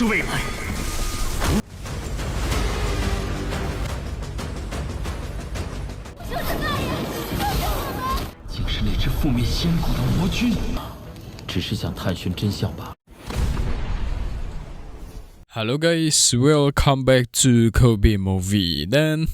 是未来。竟是那只覆灭仙骨的魔君，只是想探寻真相吧。 Halo guys, welcome back to Kobe Movie. Dan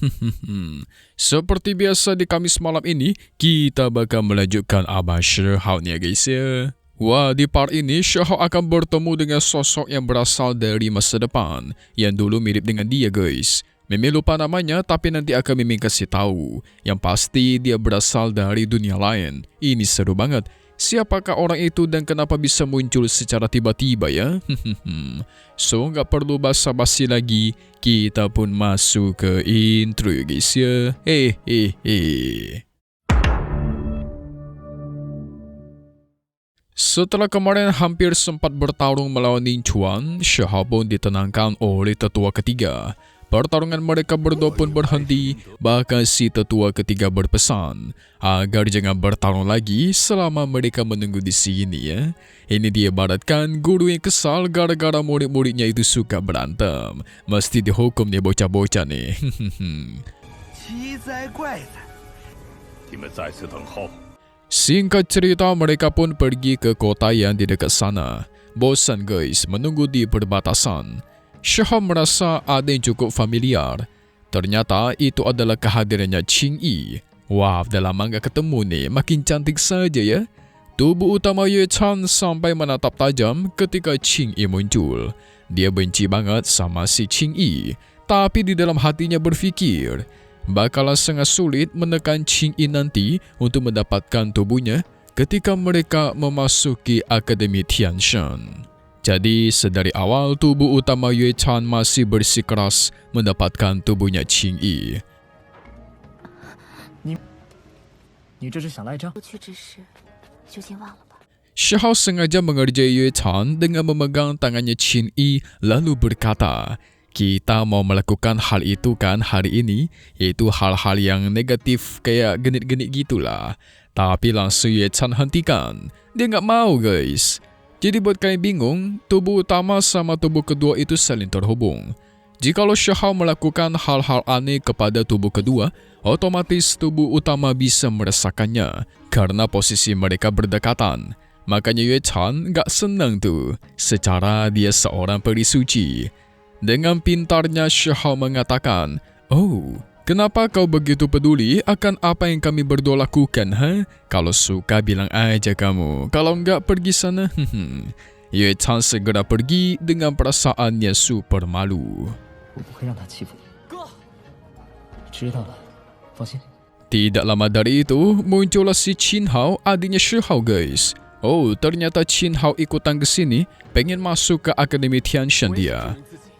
seperti biasa di Kamis malam ini, kita bakal melanjutkan Abang Shihao nih guys ya. Wah, di part ini Shihao akan bertemu dengan sosok yang berasal dari masa depan, yang dulu mirip dengan dia guys. Mimi lupa namanya, tapi nanti akan Mimi kasih tahu. Yang pasti dia berasal dari dunia lain. Ini seru banget. Siapakah orang itu dan kenapa bisa muncul secara tiba-tiba ya? So, nggak perlu basa-basi lagi, kita pun masuk ke intro ya guys ya. Setelah kemarin hampir sempat bertarung melawan Ning Chuan, Shihao pun ditenangkan oleh tetua ketiga. Pertarungan mereka berdua pun berhenti, bahkan si tetua ketiga berpesan agar jangan bertarung lagi selama mereka menunggu di sini ya. Ini dia ibaratkan guru yang kesal gara-gara murid-muridnya itu suka berantem. Mesti dihukum nih bocah-bocah nih. Singkat cerita, mereka pun pergi ke kota yang di dekat sana. Bosan guys menunggu di perbatasan. Shihao merasa ada yang cukup familiar. Ternyata itu adalah kehadirannya Qing Yi. Wah, dah lama gak ketemu nih, makin cantik saja ya. Tubuh utama Yue Chan sampai menatap tajam ketika Qing Yi muncul. Dia benci banget sama si Qing Yi, tapi di dalam hatinya berpikir, bakalan sangat sulit menekan Qing Yi nanti untuk mendapatkan tubuhnya ketika mereka memasuki Akademi Tianshan. Jadi, sedari awal tubuh utama Yue Chan masih bersikeras mendapatkan tubuhnya Qing Yi. Shihao sengaja mengerjai Yue Chan dengan memegang tangannya Qing Yi lalu berkata, kita mau melakukan hal itu kan hari ini, yaitu hal-hal yang negatif kayak genit-genit gitulah. Tapi langsung Yue Chan hentikan. Dia nggak mau guys. Jadi buat kalian bingung, tubuh utama sama tubuh kedua itu saling terhubung. Jikalau Shihao melakukan hal-hal aneh kepada tubuh kedua, otomatis tubuh utama bisa merasakannya karena posisi mereka berdekatan. Makanya Yue Chan gak senang tuh, secara dia seorang peri suci. Dengan pintarnya Shihao mengatakan, "Oh, kenapa kau begitu peduli akan apa yang kami berdua lakukan, ha? Kalau suka bilang aja kamu, kalau enggak pergi sana." Yue Chan segera pergi dengan perasaannya super malu. Tidak lama dari itu, muncullah si Qin Hao, adiknya Shihao guys. Oh, ternyata Qin Hao ikutan ke sini, pengen masuk ke Akademi Tianshan dia.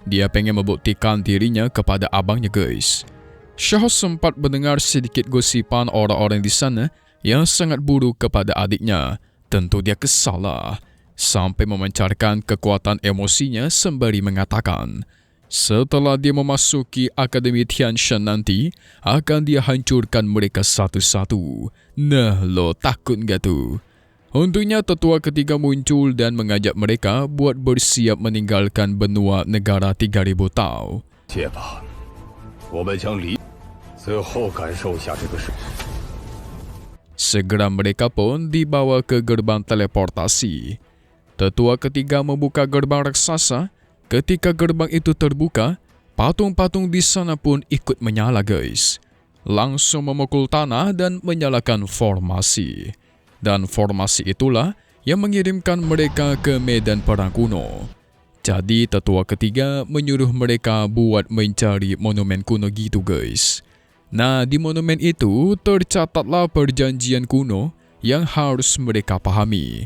Dia pengen membuktikan dirinya kepada abangnya guys. Shihao sempat mendengar sedikit gosipan orang-orang di sana yang sangat buruk kepada adiknya. Tentu dia kesal lah, sampai memancarkan kekuatan emosinya sembari mengatakan, setelah dia memasuki Akademi Tianshan nanti, akan dia hancurkan mereka satu-satu. Nah lo takut gak tuh? Untungnya tetua ketiga muncul dan mengajak mereka buat bersiap meninggalkan benua negara 3000 Tao. Segera mereka pun dibawa ke gerbang teleportasi. Tetua ketiga membuka gerbang raksasa. Ketika gerbang itu terbuka, patung-patung di sana pun ikut menyala guys. Langsung memukul tanah dan menyalakan formasi. Dan formasi itulah yang mengirimkan mereka ke medan perang kuno. Jadi tetua ketiga menyuruh mereka buat mencari monumen kuno gitu guys. Nah, di monumen itu tercatatlah perjanjian kuno yang harus mereka pahami.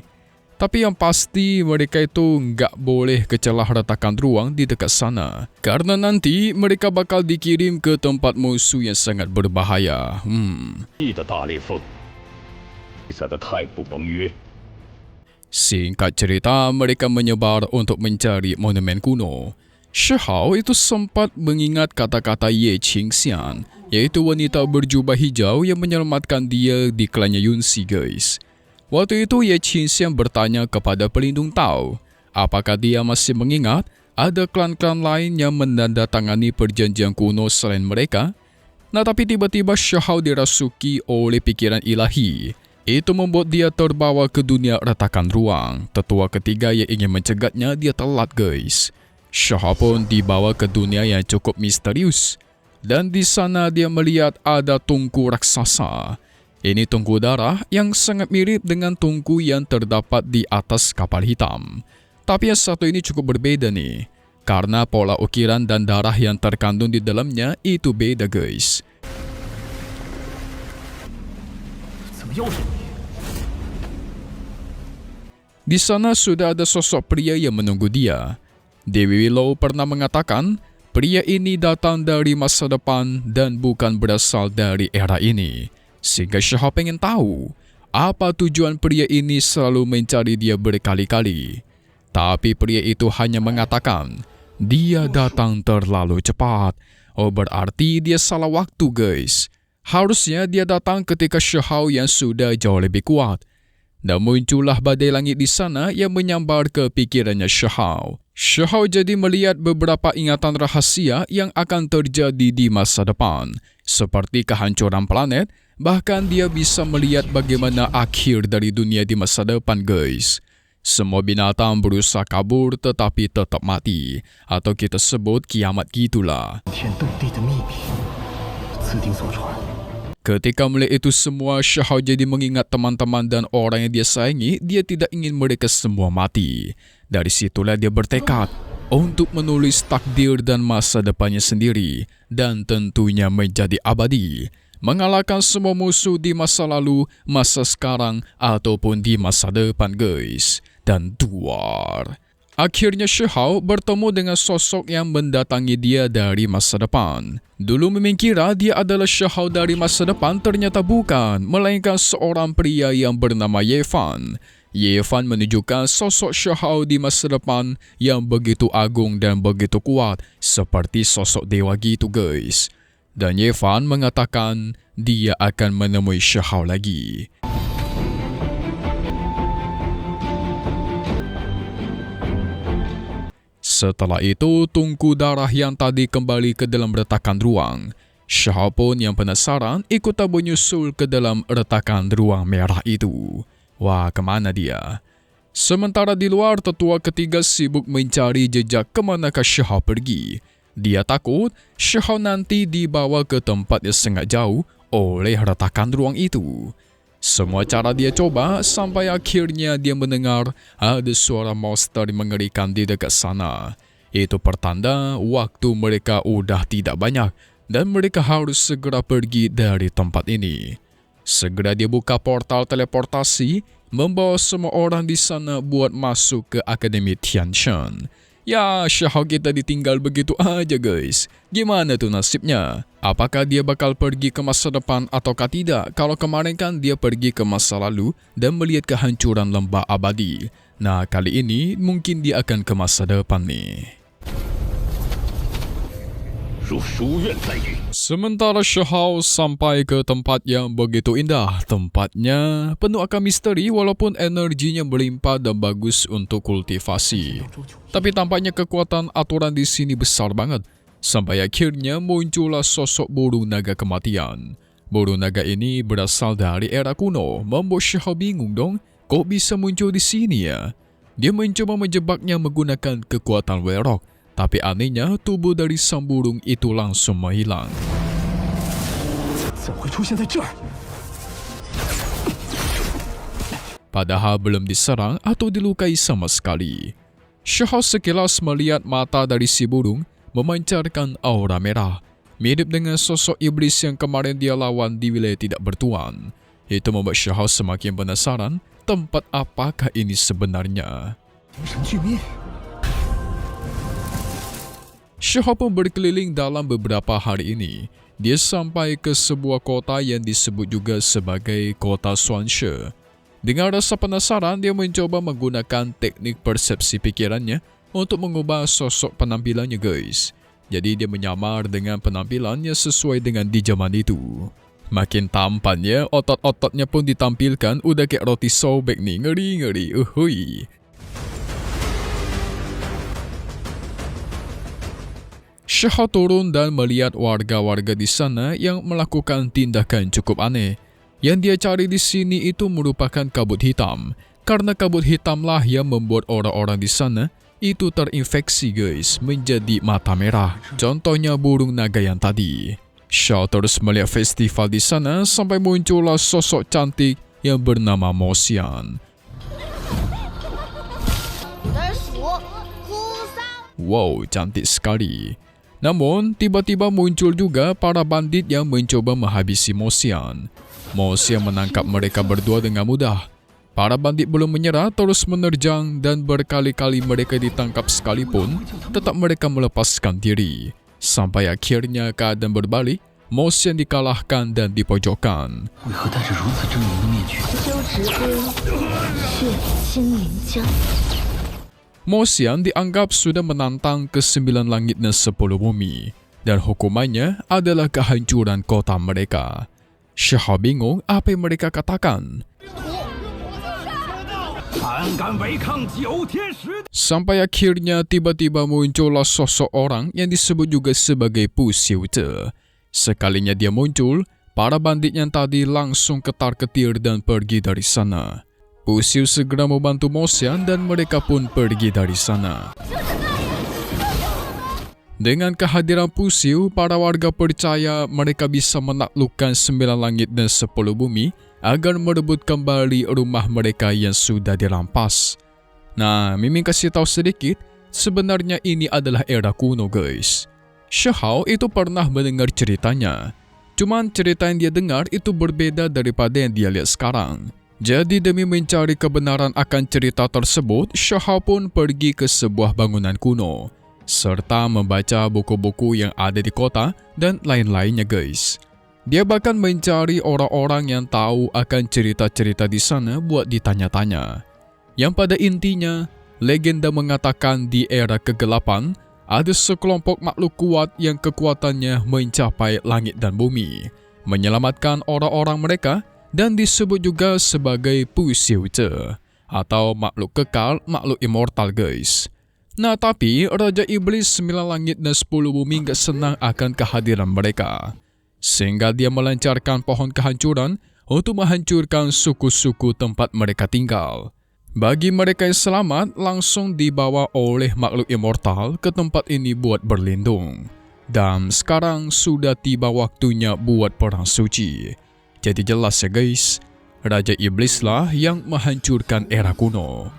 Tapi yang pasti mereka itu nggak boleh kecelah retakan ruang di dekat sana. Karena nanti mereka bakal dikirim ke tempat musuh yang sangat berbahaya. Singkat cerita, mereka menyebar untuk mencari monumen kuno. Shihao itu sempat mengingat kata-kata Ye Qingxian, yaitu wanita berjubah hijau yang menyelamatkan dia di klannya Yunxi guys. Waktu itu Ye Qingxian bertanya kepada pelindung Tao, apakah dia masih mengingat ada klan-klan lain yang menandatangani perjanjian kuno selain mereka. Nah, tapi tiba-tiba Shahau dirasuki oleh pikiran ilahi. Itu membuat dia terbawa ke dunia retakan ruang. Tetua ketiga yang ingin mencegatnya, dia telat guys. Shahau pun dibawa ke dunia yang cukup misterius. Dan di sana dia melihat ada tungku raksasa. Ini tungku darah yang sangat mirip dengan tungku yang terdapat di atas kapal hitam. Tapi yang satu ini cukup berbeda nih. Karena pola ukiran dan darah yang terkandung di dalamnya itu beda guys. Di sana sudah ada sosok pria yang menunggu dia. Dewi Willow pernah mengatakan, pria ini datang dari masa depan dan bukan berasal dari era ini. Sehingga Shahau pengen tahu, apa tujuan pria ini selalu mencari dia berkali-kali. Tapi pria itu hanya mengatakan, dia datang terlalu cepat. Oh, berarti dia salah waktu guys. Harusnya dia datang ketika Shahau yang sudah jauh lebih kuat. Dan muncullah badai langit di sana yang menyambar ke pikirannya Shahau. Shahau jadi melihat beberapa ingatan rahasia yang akan terjadi di masa depan. Seperti kehancuran planet, bahkan dia bisa melihat bagaimana akhir dari dunia di masa depan guys. Semua binatang berusaha kabur tetapi tetap mati. Atau kita sebut kiamat gitulah. Ketika melihat itu semua, Shahau jadi mengingat teman-teman dan orang yang dia sayangi. Dia tidak ingin mereka semua mati. Dari situlah dia bertekad untuk menulis takdir dan masa depannya sendiri. Dan tentunya menjadi abadi. Mengalahkan semua musuh di masa lalu, masa sekarang, ataupun di masa depan guys. Dan duar. Akhirnya Shahau bertemu dengan sosok yang mendatangi dia dari masa depan. Dulu memikirkan dia adalah Shahau dari masa depan, ternyata bukan, melainkan seorang pria yang bernama Yevan. Yevan menunjukkan sosok Shahau di masa depan yang begitu agung dan begitu kuat, seperti sosok dewa gitu guys. Dan Yevan mengatakan dia akan menemui Shahau lagi. Setelah itu, tungku darah yang tadi kembali ke dalam retakan ruang. Shahau pun yang penasaran ikut menyusul ke dalam retakan ruang merah itu. Wah, kemana dia? Sementara di luar, tetua ketiga sibuk mencari jejak kemanakah Shahau pergi. Dia takut Shahau nanti dibawa ke tempat yang sangat jauh oleh retakan ruang itu. Semua cara dia coba sampai akhirnya dia mendengar ada suara monster mengerikan di dekat sana. Itu pertanda waktu mereka udah tidak banyak dan mereka harus segera pergi dari tempat ini. Segera dia buka portal teleportasi, membawa semua orang di sana buat masuk ke Akademi Tianshan. Ya, Shahau kita ditinggal begitu aja guys. Gimana tuh nasibnya? Apakah dia bakal pergi ke masa depan ataukah tidak? Kalau kemarin kan dia pergi ke masa lalu dan melihat kehancuran lembah abadi. Nah, kali ini mungkin dia akan ke masa depan nih. Sementara Shahau sampai ke tempat yang begitu indah. Tempatnya penuh akan misteri walaupun energinya berlimpah dan bagus untuk kultivasi. Tapi tampaknya kekuatan aturan di sini besar banget. Sampai akhirnya muncullah sosok burung naga kematian. Burung naga ini berasal dari era kuno. Membuat Shahau bingung dong, kok bisa muncul di sini ya? Dia mencoba menjebaknya menggunakan kekuatan Werok. Tapi anehnya tubuh dari sang burung itu langsung menghilang. Padahal belum diserang atau dilukai sama sekali. Shahau sekilas melihat mata dari si burung memancarkan aura merah. Mirip dengan sosok iblis yang kemarin dia lawan di wilayah tidak bertuan. Itu membuat Shahau semakin penasaran tempat apakah ini sebenarnya. Shahau pun berkeliling dalam beberapa hari ini. Dia sampai ke sebuah kota yang disebut juga sebagai kota Swanshe. Dengan rasa penasaran, dia mencoba menggunakan teknik persepsi pikirannya untuk mengubah sosok penampilannya guys. Jadi dia menyamar dengan penampilannya sesuai dengan di zaman itu. Makin tampannya, otot-ototnya pun ditampilkan udah kayak roti sobek nih, ngeri-ngeri, uhui. Shahao turun dan melihat warga-warga di sana yang melakukan tindakan cukup aneh. Yang dia cari di sini itu merupakan kabut hitam. Karena kabut hitamlah yang membuat orang-orang di sana itu terinfeksi guys, menjadi mata merah. Contohnya burung naga yang tadi. Shao terus melihat festival di sana sampai muncullah sosok cantik yang bernama Mo Xian. Wow, cantik sekali. Namun, tiba-tiba muncul juga para bandit yang mencoba menghabisi Mo Xian. Mo Xian menangkap mereka berdua dengan mudah. Para bandit belum menyerah, terus menerjang dan berkali-kali mereka ditangkap sekalipun, tetap mereka melepaskan diri. Sampai akhirnya keadaan berbalik, Mo Xian dikalahkan dan dipojokkan. Mo Xian dianggap sudah menantang ke-9 langit dan 10 bumi, dan hukumannya adalah kehancuran kota mereka. Shahao bingung apa yang mereka katakan. Sampai akhirnya tiba-tiba muncullah sosok orang yang disebut juga sebagai Pu Xiuze. Sekalinya dia muncul, para bandit yang tadi langsung ketar-ketir dan pergi dari sana. Pu Xiuze segera membantu Mo Xian dan mereka pun pergi dari sana. Dengan kehadiran Pu Xiu, para warga percaya mereka bisa menaklukkan 9 langit dan 10 bumi agar merebut kembali rumah mereka yang sudah dirampas. Nah, Mimin kasih tahu sedikit, sebenarnya ini adalah era kuno guys. Shahao itu pernah mendengar ceritanya. Cuman cerita yang dia dengar itu berbeda daripada yang dia lihat sekarang. Jadi demi mencari kebenaran akan cerita tersebut, Shahao pun pergi ke sebuah bangunan kuno, serta membaca buku-buku yang ada di kota dan lain-lainnya guys. Dia bahkan mencari orang-orang yang tahu akan cerita-cerita di sana buat ditanya-tanya. Yang pada intinya, legenda mengatakan di era kegelapan, ada sekelompok makhluk kuat yang kekuatannya mencapai langit dan bumi, menyelamatkan orang-orang mereka dan disebut juga sebagai Pu Xiuze, atau makhluk kekal, makhluk immortal guys. Nah tapi, Raja Iblis 9 langit dan 10 bumi gak senang akan kehadiran mereka. Sehingga dia melancarkan pohon kehancuran untuk menghancurkan suku-suku tempat mereka tinggal. Bagi mereka yang selamat, langsung dibawa oleh makhluk immortal ke tempat ini buat berlindung. Dan sekarang sudah tiba waktunya buat perang suci. Jadi jelas ya guys, Raja Iblislah yang menghancurkan era kuno.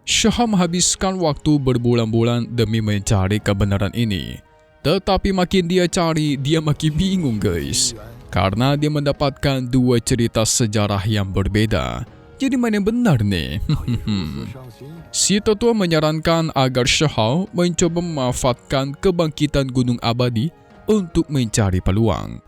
Shahao menghabiskan waktu berbulan-bulan demi mencari kebenaran ini. Tetapi makin dia cari, dia makin bingung guys. Karena dia mendapatkan 2 cerita sejarah yang berbeda. Jadi mana yang benar nih? Si tetua menyarankan agar Shahao mencoba memanfaatkan kebangkitan Gunung Abadi untuk mencari peluang.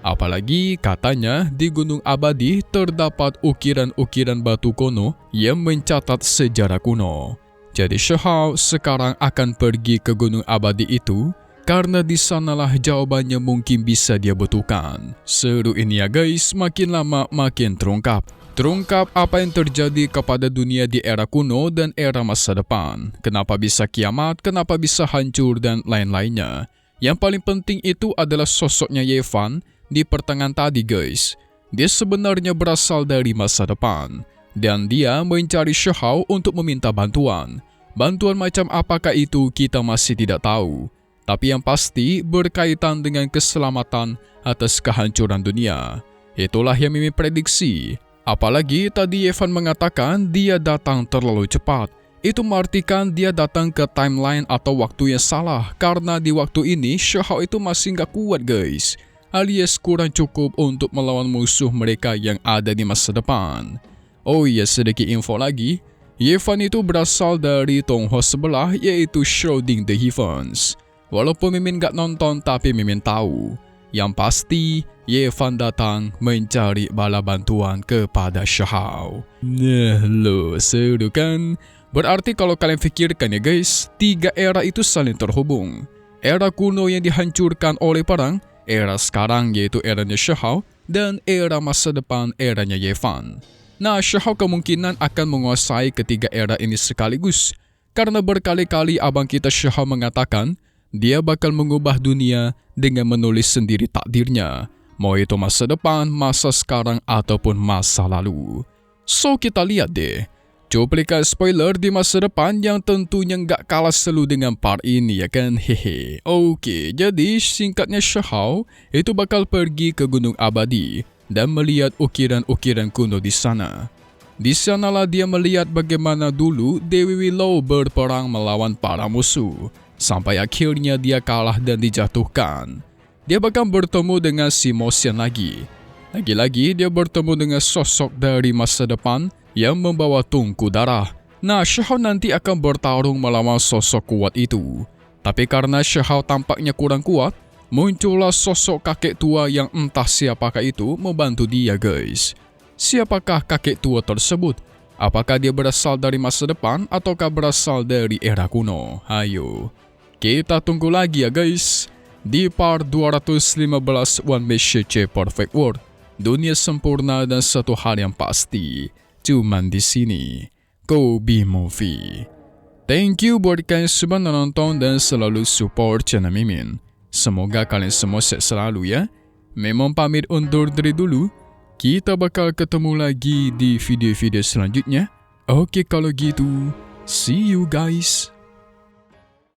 Apalagi katanya di Gunung Abadi terdapat ukiran-ukiran batu kuno yang mencatat sejarah kuno. Jadi Shahao sekarang akan pergi ke Gunung Abadi itu karena di sanalah jawabannya mungkin bisa dia butuhkan. Seru ini ya guys, makin lama makin terungkap. Terungkap apa yang terjadi kepada dunia di era kuno dan era masa depan. Kenapa bisa kiamat, kenapa bisa hancur dan lain-lainnya. Yang paling penting itu adalah sosoknya Ye Fan di pertengahan tadi guys. Dia sebenarnya berasal dari masa depan. Dan dia mencari Shahao untuk meminta bantuan. Bantuan macam apakah itu kita masih tidak tahu. Tapi yang pasti berkaitan dengan keselamatan atas kehancuran dunia. Itulah yang Mimin prediksi. Apalagi tadi Ye Fan mengatakan dia datang terlalu cepat. Itu mengartikan dia datang ke timeline atau waktu yang salah. Karena di waktu ini Shahao itu masih gak kuat guys. Alias kurang cukup untuk melawan musuh mereka yang ada di masa depan. Oh iya, sedikit info lagi. Ye Fan itu berasal dari Tonghua sebelah, yaitu Shrouding the Heavens. Walaupun Mimin gak nonton, tapi Mimin tahu. Yang pasti, Ye Fan datang mencari bala bantuan kepada Shahao. Nah lo, seru kan? Berarti kalau kalian pikirkan ya guys, 3 era itu saling terhubung. Era kuno yang dihancurkan oleh perang, era sekarang yaitu eranya Shahao, dan era masa depan eranya Yevan. Nah, Xiao kemungkinan akan menguasai ketiga era ini sekaligus, karena berkali-kali abang kita Xiao mengatakan dia bakal mengubah dunia dengan menulis sendiri takdirnya, mau itu masa depan, masa sekarang, ataupun masa lalu. So, kita lihat deh cuplikan spoiler di masa depan yang tentunya nggak kalah seru dengan part ini, ya kan? Hehe. Oke, jadi singkatnya Xiao itu bakal pergi ke Gunung Abadi dan melihat ukiran-ukiran kuno di sana. Di sanalah dia melihat bagaimana dulu Dewi Willow berperang melawan para musuh, sampai akhirnya dia kalah dan dijatuhkan. Dia bakal bertemu dengan si Mosian lagi. Lagi-lagi dia bertemu dengan sosok dari masa depan yang membawa tungku darah. Nah, Xiao nanti akan bertarung melawan sosok kuat itu. Tapi karena Xiao tampaknya kurang kuat, muncullah sosok kakek tua yang entah siapakah itu membantu dia, guys. Siapakah kakek tua tersebut? Apakah dia berasal dari masa depan ataukah berasal dari era kuno? Ayo, kita tunggu lagi ya, guys. Di part 215 One Message Perfect World, dunia sempurna dan satu hal yang pasti, cuman di sini, Kobe Movie. Thank you buat kalian semua nonton dan selalu support channel Mimin. Semoga kalian semua sehat selalu ya. Memang pamit undur diri dulu. Kita bakal ketemu lagi di video-video selanjutnya. Oke kalau gitu, see you guys.